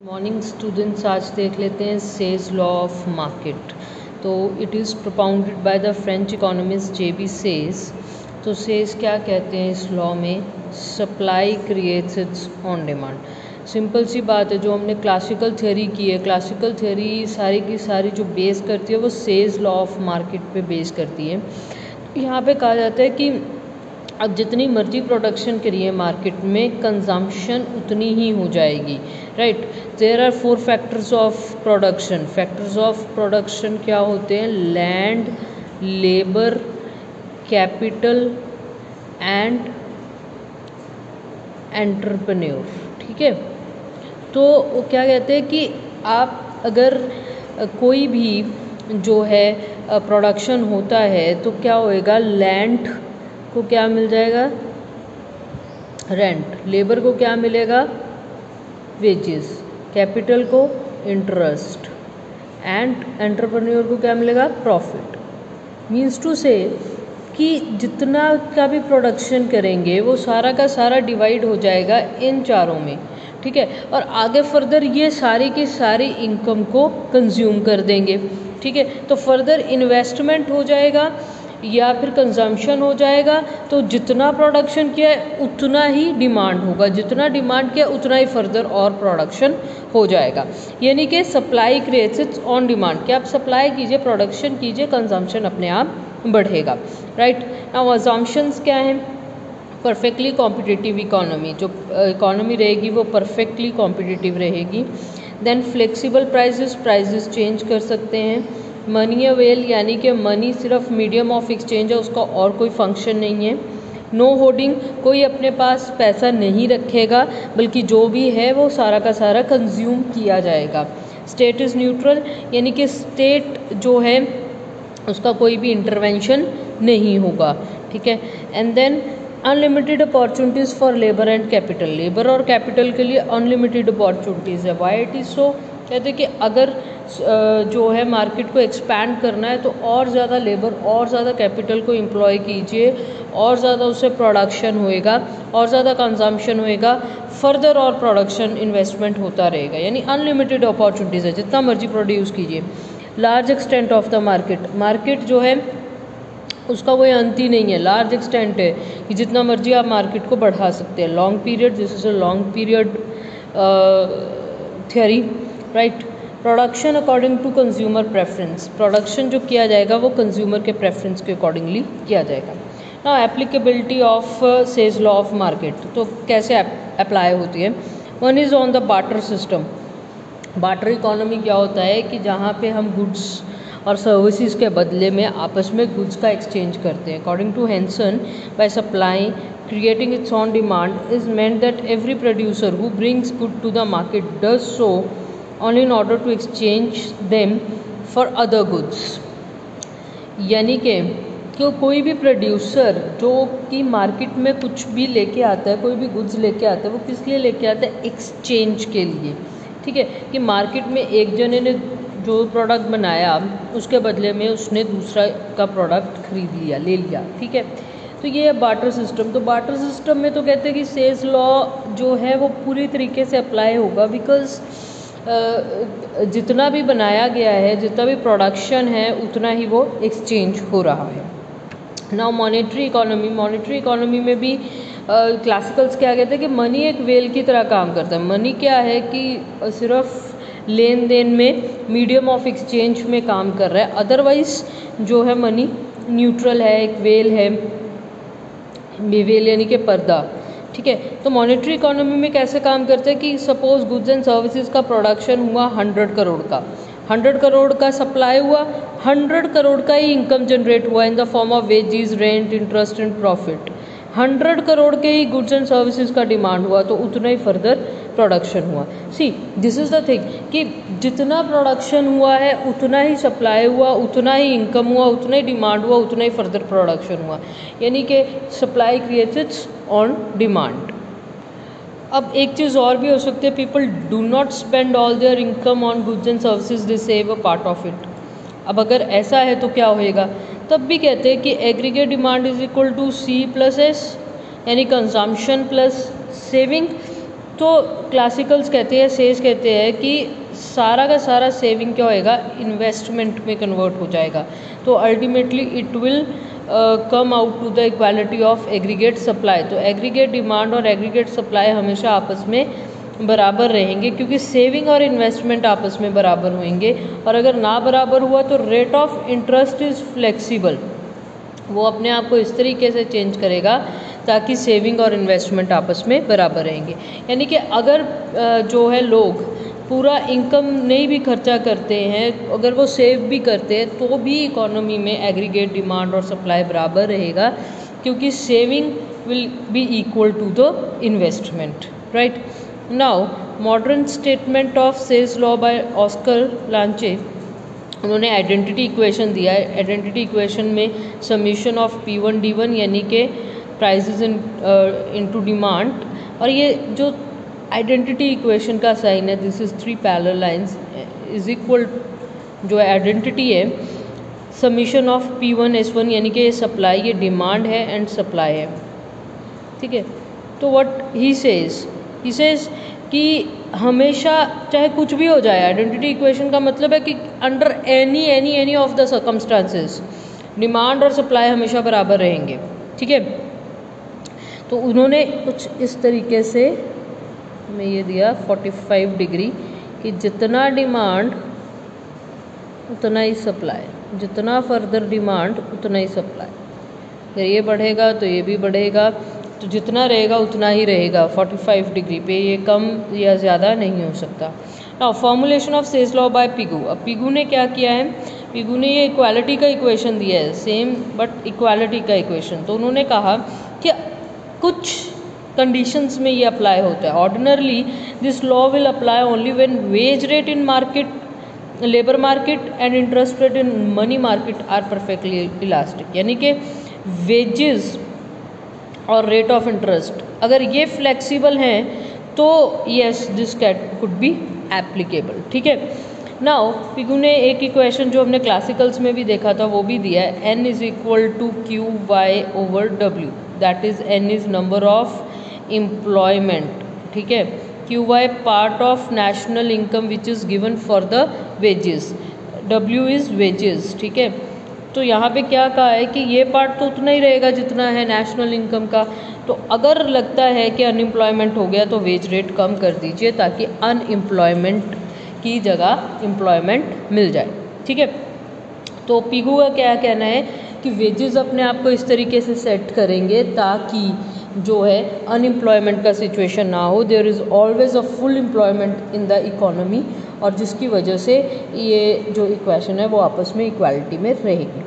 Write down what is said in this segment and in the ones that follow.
Morning students, आज देख लेते हैं सेज लॉ ऑफ मार्केट। तो it is propounded by the French economist J B. Say's. तो सेज क्या कहते हैं इस लॉ में? Supply creates its own demand. Simple सी बात है, जो हमने क्लासिकल थ्योरी की है, क्लासिकल थ्योरी सारी की सारी जो बेस करती है वो सेज लॉ ऑफ मार्केट पे बेस करती है। यहाँ पे कहा जाता है कि अब जितनी मर्जी प्रोडक्शन करिए मार्केट में, कंजम्पशन उतनी ही हो जाएगी, right. There are 4 factors of production. Factors of production क्या होते हैं? Land, labour, capital and entrepreneur. ठीक है, तो वो क्या कहते हैं कि आप अगर कोई भी जो है प्रोडक्शन होता है तो क्या होएगा? लैंड को क्या मिल जाएगा? रेंट। लेबर को क्या मिलेगा? वेजेस। कैपिटल को इंटरेस्ट एंड एंटरप्रेन्योर को क्या मिलेगा? प्रॉफिट। मीन्स टू से कि जितना का भी प्रोडक्शन करेंगे वो सारा का सारा डिवाइड हो जाएगा इन चारों में, ठीक है। और आगे फर्दर ये सारी की सारी इनकम को कंज्यूम कर देंगे, ठीक है। तो फर्दर इन्वेस्टमेंट हो जाएगा या फिर कंजम्पशन हो जाएगा। तो जितना प्रोडक्शन किया है उतना ही डिमांड होगा, जितना डिमांड किया उतना ही फर्दर और प्रोडक्शन हो जाएगा। यानी कि supply creates its own demand, कि आप सप्लाई कीजिए, प्रोडक्शन कीजिए, कंजम्पशन अपने आप बढ़ेगा, राइट। नाउ अजम्पशंस क्या हैं? परफेक्टली कॉम्पिटिटिव इकोनॉमी, जो इकोनॉमी रहेगी वो परफेक्टली कॉम्पिटिटिव रहेगी। देन फ्लेक्सिबल प्राइजेस चेंज कर सकते हैं। मनी अवेल, यानी कि मनी सिर्फ मीडियम ऑफ एक्सचेंज है, उसका और कोई फंक्शन नहीं है। नो होर्डिंग, कोई अपने पास पैसा नहीं रखेगा, बल्कि जो भी है वो सारा का सारा कंज्यूम किया जाएगा। स्टेट इज़ न्यूट्रल, यानी कि स्टेट जो है उसका कोई भी इंटरवेंशन नहीं होगा, ठीक है। And then unlimited opportunities for labour and capital, labour और कैपिटल के लिए अनलिमिटेड अपॉर्चुनिटीज़ है। Why it is so? कहते हैं कि अगर जो है मार्केट को एक्सपैंड करना है तो और ज़्यादा लेबर और ज़्यादा कैपिटल को एम्प्लॉय कीजिए, और ज़्यादा उससे प्रोडक्शन होएगा, और ज़्यादा कंजम्पशन होएगा, फर्दर और प्रोडक्शन इन्वेस्टमेंट होता रहेगा। यानी अनलिमिटेड अपॉर्चुनिटीज़ है, जितना मर्जी प्रोड्यूस कीजिए। Large extent of the market, market जो है उसका कोई अंत ही नहीं है, लार्ज एक्सटेंट है कि जितना मर्जी आप मार्केट को बढ़ा सकते हैं। Long period, this is a long period theory, right. Production according to consumer preference, production जो किया जाएगा वो कंज्यूमर के प्रेफरेंस के अकॉर्डिंगली किया जाएगा। Now applicability of says law of market, तो कैसे अप्लाई होती है? One is on the barter system. Barter economy क्या होता है कि जहाँ पे हम गुड्स और सर्विसेज के बदले में आपस में गुड्स का एक्सचेंज करते हैं। According to Hansen, by supply creating its own demand is meant that every producer who brings good to the market does so only in order to exchange them for other goods। यानी कि कोई भी producer जो कि market में कुछ भी लेके आता है, कोई भी गुड्स लेके आता है, वो किस लिए लेके आता है? एक्सचेंज के लिए, ठीक है। कि मार्केट में एक जने ने जो प्रोडक्ट बनाया उसके बदले में उसने दूसरा का प्रोडक्ट खरीद लिया, ले लिया, ठीक है। तो ये है बार्टर सिस्टम। तो बार्टर सिस्टम में तो कहते हैं कि सेज लॉ जो है वो पूरी तरीके से अप्लाई होगा, बिकॉज जितना भी बनाया गया है, जितना भी प्रोडक्शन है, उतना ही वो एक्सचेंज हो रहा है। Now monetary economy, monetary economy में भी क्लासिकल्स क्या कहते हैं कि मनी एक वेल की तरह काम करता है। मनी क्या है कि सिर्फ लेन देन में, मीडियम ऑफ एक्सचेंज में काम कर रहा है। अदरवाइज जो है मनी न्यूट्रल है, एक वेल है, वेल यानी कि पर्दा, ठीक है। तो मॉनेटरी इकोनॉमी में कैसे काम करते हैं कि सपोज गुड्स एंड सर्विसेज का प्रोडक्शन हुआ 100 करोड़ का, 100 करोड़ का सप्लाई हुआ, 100 करोड़ का ही इनकम जनरेट हुआ in the form of wages, rent, interest and profit. 100 crore के ही गुड्स एंड सर्विसेज का डिमांड हुआ तो उतना ही फर्दर प्रोडक्शन हुआ। See this is the thing कि जितना प्रोडक्शन हुआ है उतना ही सप्लाई हुआ, उतना ही इनकम हुआ, उतना ही डिमांड हुआ, उतना ही फर्दर प्रोडक्शन हुआ। यानी कि supply creates its own demand. अब एक चीज़ और भी हो सकती है, people do not spend all there income on goods and services, they save a part of it. अब अगर ऐसा है तो क्या होएगा? तब भी कहते हैं कि aggregate demand is equal to C+S, यानी कंजम्पशन प्लस सेविंग। तो क्लासिकल्स कहते हैं, सेज कहते हैं कि सारा का सारा सेविंग क्या होएगा, इन्वेस्टमेंट में कन्वर्ट हो जाएगा। तो ultimately it will come out to the equality of aggregate supply. तो एग्रीगेट डिमांड और एग्रीगेट सप्लाई हमेशा आपस में बराबर रहेंगे, क्योंकि सेविंग और इन्वेस्टमेंट आपस में बराबर होंगे। और अगर ना बराबर हुआ तो rate of interest is flexible, वो अपने आप को इस तरीके से चेंज करेगा ताकि सेविंग और इन्वेस्टमेंट आपस में बराबर रहेंगे। यानी कि अगर जो है लोग पूरा इनकम नहीं भी खर्चा करते हैं, अगर वो सेव भी करते हैं, तो भी इकोनॉमी में एग्रीगेट डिमांड और सप्लाई बराबर रहेगा, क्योंकि saving will be equal to the investment, right. Now modern statement of सेल्स लॉ बाय ऑस्कर लांचे, उन्होंने आइडेंटिटी इक्वेशन दिया है। आइडेंटिटी इक्वेशन में समीशन ऑफ P1 D1 यानी कि प्राइसेस इनटू डिमांड, और ये जो आइडेंटिटी इक्वेशन का साइन है, this is 3 parallel lines is equal, जो आइडेंटिटी है समीशन ऑफ P1 S1 यानी कि ये सप्लाई, ये डिमांड है एंड सप्लाई है, ठीक है। तो व्हाट ही सेज कि हमेशा चाहे कुछ भी हो जाए, आइडेंटिटी इक्वेशन का मतलब है कि under any of the circumstances demand और सप्लाई हमेशा बराबर रहेंगे, ठीक है। तो उन्होंने कुछ इस तरीके से में ये दिया 45 डिग्री कि जितना डिमांड उतना ही सप्लाई, जितना फर्दर डिमांड उतना ही सप्लाई, अगर ये बढ़ेगा तो ये भी बढ़ेगा, तो जितना रहेगा उतना ही रहेगा 45 डिग्री पे, ये कम या ज़्यादा नहीं हो सकता। नाउ फॉर्मुलेशन ऑफ सेल्स लॉ बाय पिगू। अब पिगू ने क्या किया है, पिगू ने ये इक्वालिटी का इक्वेशन दिया है, सेम बट इक्वालिटी का इक्वेशन। तो उन्होंने कहा कि कुछ कंडीशंस में ये अप्लाई होता है। Ordinarily this law will apply only when wage rate in market, labour market and interest rate in money market are perfectly elastic, यानी कि वेजेस और रेट ऑफ इंटरेस्ट अगर ये फ्लेक्सिबल हैं तो yes this could be applicable, ठीक है। Now Pigou ने एक इक्वेशन जो हमने क्लासिकल्स में भी देखा था वो भी दिया है, n is equal to Q Y over W, that is n is number of employment, ठीक है। Q Y part of national income which is given for the wages, W is wages, ठीक है। तो यहाँ पे क्या कहा है कि ये पार्ट तो उतना ही रहेगा जितना है नेशनल इनकम का। तो अगर लगता है कि अनएम्प्लॉयमेंट हो गया तो वेज रेट कम कर दीजिए ताकि अनएम्प्लॉयमेंट की जगह एम्प्लॉयमेंट मिल जाए, ठीक है। तो पिगू का क्या कहना है कि वेजेस अपने आप को इस तरीके से सेट करेंगे ताकि जो है अनएम्प्लॉयमेंट का सिचुएशन ना हो, there is always a full employment in the economy, और जिसकी वजह से ये जो इक्वेशन है वो आपस में इक्वालिटी में रहेगी।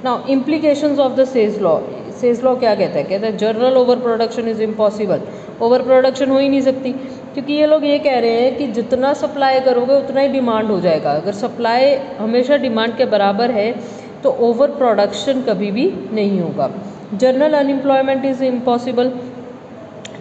नाउ इम्प्लीकेशंस ऑफ द सेल्स लॉ, सेल्स लॉ क्या कहता है general over production is impossible, over production हो ही नहीं सकती, क्योंकि ये लोग ये कह रहे हैं कि जितना सप्लाई करोगे उतना ही डिमांड हो जाएगा। अगर सप्लाई हमेशा डिमांड के बराबर है तो ओवर प्रोडक्शन कभी भी नहीं होगा। जनरल अनएम्प्लॉयमेंट इज़ इम्पॉसिबल,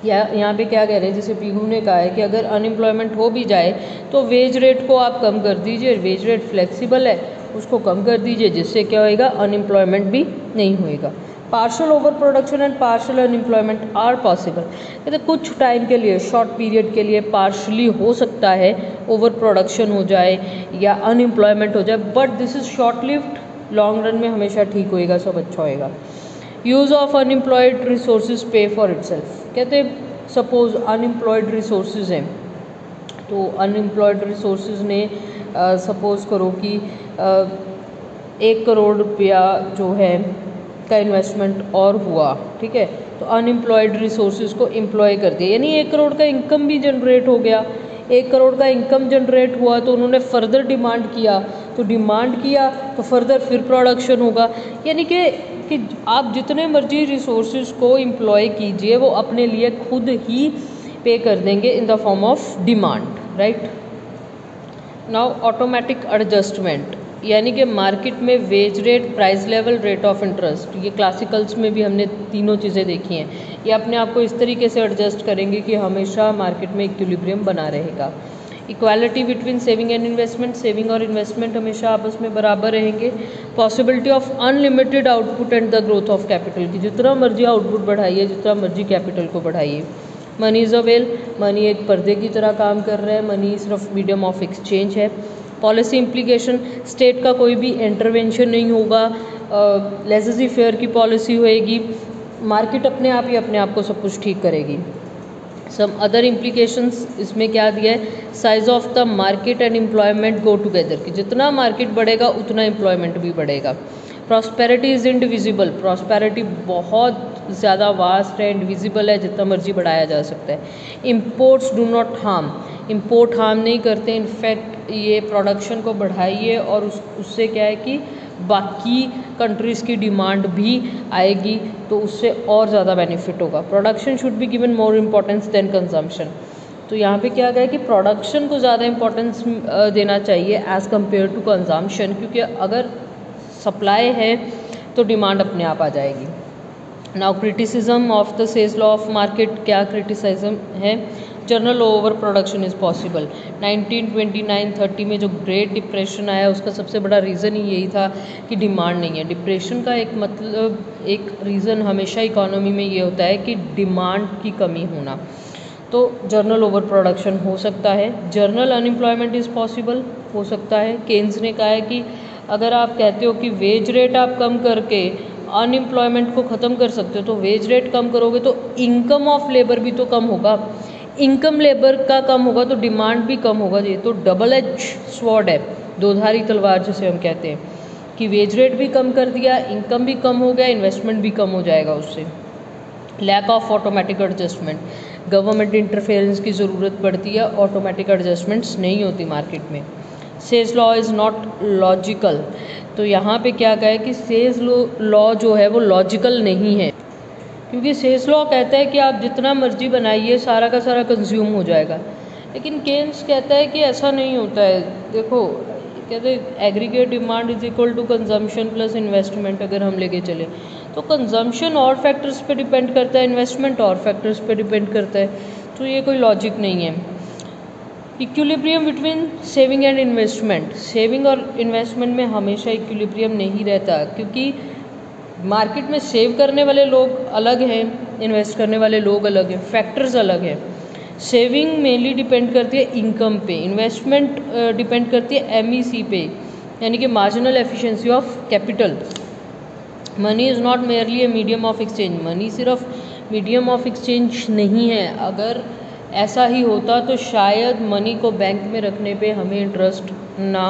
या यहाँ पे क्या कह रहे हैं, जैसे पिगू ने कहा है कि अगर अनएम्प्लॉयमेंट हो भी जाए तो वेज रेट को आप कम कर दीजिए, वेज रेट फ्लेक्सिबल है उसको कम कर दीजिए, जिससे क्या होएगा अनएम्प्लॉयमेंट भी नहीं होएगा। Partial over production and partial unemployment are possible, कहते कुछ टाइम के लिए, शॉर्ट पीरियड के लिए पार्शली हो सकता है ओवर प्रोडक्शन हो जाए या अनएम्प्लॉयमेंट हो जाए, but this is short lived, long run में हमेशा ठीक होएगा, सब अच्छा होएगा। यूज़ ऑफ अनएम्प्लॉयड रिसोर्सेज पे फॉर इटसेल्फ, कहते सपोज अनएम्प्लॉयड रिसोर्सेज हैं, तो अनएम्प्लॉयड रिसोर्सेज ने सपोज करो कि 1 करोड़ रुपया जो है का इन्वेस्टमेंट और हुआ, ठीक है, तो अनएम्प्लॉयड रिसोर्सेज को एम्प्लॉय कर दिया, यानी 1 करोड़ का इनकम भी जनरेट हो गया। 1 करोड़ का इनकम जनरेट हुआ तो उन्होंने फर्दर डिमांड किया, तो डिमांड किया तो फर्दर फिर प्रोडक्शन होगा, यानी कि आप जितने मर्जी रिसोर्सेज को एम्प्लॉय कीजिए वो अपने लिए खुद ही पे कर देंगे in the form of demand, right. Now automatic adjustment, यानी कि मार्केट में wage rate, price level, rate of interest, ये क्लासिकल्स में भी हमने तीनों चीज़ें देखी हैं, ये अपने आप को इस तरीके से एडजस्ट करेंगे कि हमेशा मार्केट में इक्विलिब्रियम बना रहेगा। Equality between saving and investment, saving और इन्वेस्टमेंट हमेशा आपस में बराबर रहेंगे। Possibility of unlimited output and the growth of capital, की जितना मर्जी आउटपुट बढ़ाइए, जितना मर्जी कैपिटल को बढ़ाइए। Money is a well, money एक पर्दे की तरह काम कर रहा है, मनी सिर्फ मीडियम ऑफ एक्सचेंज है। पॉलिसी इम्प्लीकेशन, स्टेट का कोई भी इंटरवेंशन नहीं होगा, लेज़ी फेयर की पॉलिसी होएगी, मार्केट अपने आप को सब कुछ ठीक करेगी। सम अदर इम्प्लीकेशंस इसमें क्या दिया है, size of the market and employment go together, कि जितना मार्केट बढ़ेगा उतना एम्प्लॉयमेंट भी बढ़ेगा। प्रॉस्पेरिटी इज़ इंडिविजिबल, प्रॉस्पेरिटी बहुत ज़्यादा वास्ट है, इंडिविजिबल है, जितना मर्जी बढ़ाया जा सकता है। Imports do not harm, import harm नहीं करते, इनफैक्ट ये प्रोडक्शन को बढ़ाइए और उससे क्या है कि बाकी कंट्रीज़ की डिमांड भी आएगी, तो उससे और ज़्यादा बेनिफिट होगा। Production should be given more importance than consumption, तो यहाँ पे क्या गया कि प्रोडक्शन को ज़्यादा इम्पोर्टेंस देना चाहिए एज़ कम्पेयर टू कंजम्पशन, क्योंकि अगर सप्लाई है तो डिमांड अपने आप आ जाएगी। नाउ क्रिटिसिज्म ऑफ द सेल्स लॉ ऑफ मार्केट, क्या क्रिटिसिज्म है, general over production is possible. 1929-30 में जो ग्रेट डिप्रेशन आया उसका सबसे बड़ा रीज़न ही यही था कि डिमांड नहीं है। डिप्रेशन का एक मतलब एक रीज़न हमेशा इकोनॉमी में ये होता है कि डिमांड की कमी होना, तो जर्नल ओवर प्रोडक्शन हो सकता है। जर्नल अनएम्प्लॉयमेंट इज़ पॉसिबल, हो सकता है। केन्स ने कहा है कि अगर आप कहते हो कि वेज रेट आप कम करके अनएम्प्लॉयमेंट को ख़त्म कर सकते हो, तो वेज रेट कम करोगे तो इनकम ऑफ लेबर भी तो कम होगा, इनकम लेबर का कम होगा तो डिमांड भी कम होगा। ये तो डबल एज स्वॉर्ड है, दोधारी तलवार जिसे हम कहते हैं, कि वेज रेट भी कम कर दिया, इनकम भी कम हो गया, इन्वेस्टमेंट भी कम हो जाएगा उससे। Lack of automatic adjustment, government interference की ज़रूरत पड़ती है, ऑटोमेटिक एडजस्टमेंट्स नहीं होती मार्केट में। सेल्स लॉ इज़ नॉट लॉजिकल, तो यहाँ पे क्या कहा है कि सेल्स लॉ जो है वो लॉजिकल नहीं है, क्योंकि सेल्स लॉ कहता है कि आप जितना मर्जी बनाइए सारा का सारा कंज्यूम हो जाएगा, लेकिन केन्स कहता है कि ऐसा नहीं होता है। देखो कहते हैं aggregate demand is equal to consumption plus investment, अगर हम लेके चले तो कंजम्पशन और फैक्टर्स पे डिपेंड करता है, इन्वेस्टमेंट और फैक्टर्स पे डिपेंड करता है, तो ये कोई लॉजिक नहीं है। Equilibrium between saving and investment, saving और इन्वेस्टमेंट में हमेशा इक्विलिब्रियम नहीं रहता, क्योंकि मार्केट में सेव करने वाले लोग अलग हैं, इन्वेस्ट करने वाले लोग अलग हैं, फैक्टर्स अलग हैं। सेविंग मेनली डिपेंड करती है इनकम पे, इन्वेस्टमेंट डिपेंड करती है MEC पे, यानी कि marginal efficiency of capital. Money is not merely a medium of exchange, money सिर्फ मीडियम ऑफ एक्सचेंज नहीं है। अगर ऐसा ही होता तो शायद मनी को बैंक में रखने पे हमें इंटरेस्ट ना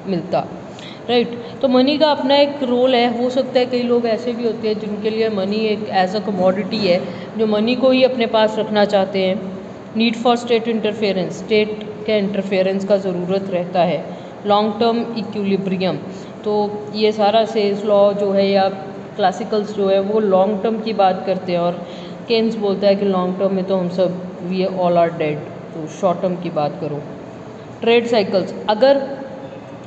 मिलता, राइट। तो मनी का अपना एक रोल है। हो सकता है कई लोग ऐसे भी होते हैं जिनके लिए मनी एक एज अ कमोडिटी है, जो मनी को ही अपने पास रखना चाहते हैं। Need for state interference, state के इंटरफेरेंस का ज़रूरत रहता है। लॉन्ग टर्म इक्विलिब्रियम, तो ये सारा सेल्स लॉ जो है या क्लासिकल्स जो है वो लॉन्ग टर्म की बात करते हैं, और केन्स बोलता है कि लॉन्ग टर्म में तो हम सब वी ऑल आर डेड, तो शॉर्ट टर्म की बात करो। ट्रेड साइकिल्स, अगर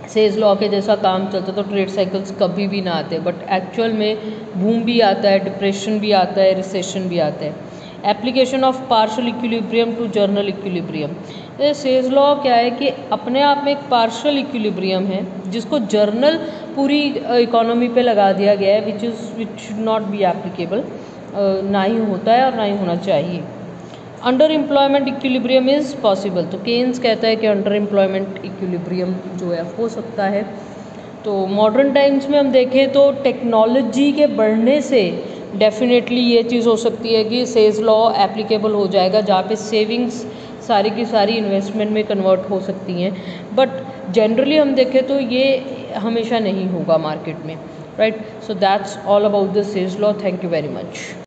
सेल्स लॉ के जैसा काम चलता तो ट्रेड साइकिल्स कभी भी ना आते, बट एक्चुअल में बूम भी आता है, डिप्रेशन भी आता है, रिसेशन भी आता है। Application of partial equilibrium to general equilibrium, सेल्स लॉ क्या है कि अपने आप में एक पार्शियल इक्विलिब्रियम है जिसको जर्नल पूरी इकोनॉमी पे लगा दिया गया है, which should not be applicable, ना ही होता है और ना ही होना चाहिए। Under employment equilibrium is possible, तो केन्स कहता है कि अंडर एम्प्लॉयमेंट इक्विलिब्रियम जो है हो सकता है। तो मॉडर्न टाइम्स में हम देखें तो टेक्नोलॉजी के बढ़ने से डेफिनेटली ये चीज़ हो सकती है कि सेल्स लॉ एप्लीकेबल हो जाएगा, जहाँ पे सेविंग्स सारी की सारी इन्वेस्टमेंट में कन्वर्ट हो सकती हैं, बट जनरली हम देखें तो ये हमेशा नहीं होगा मार्केट में, right. So that's all about the सेल्स law. Thank you very much.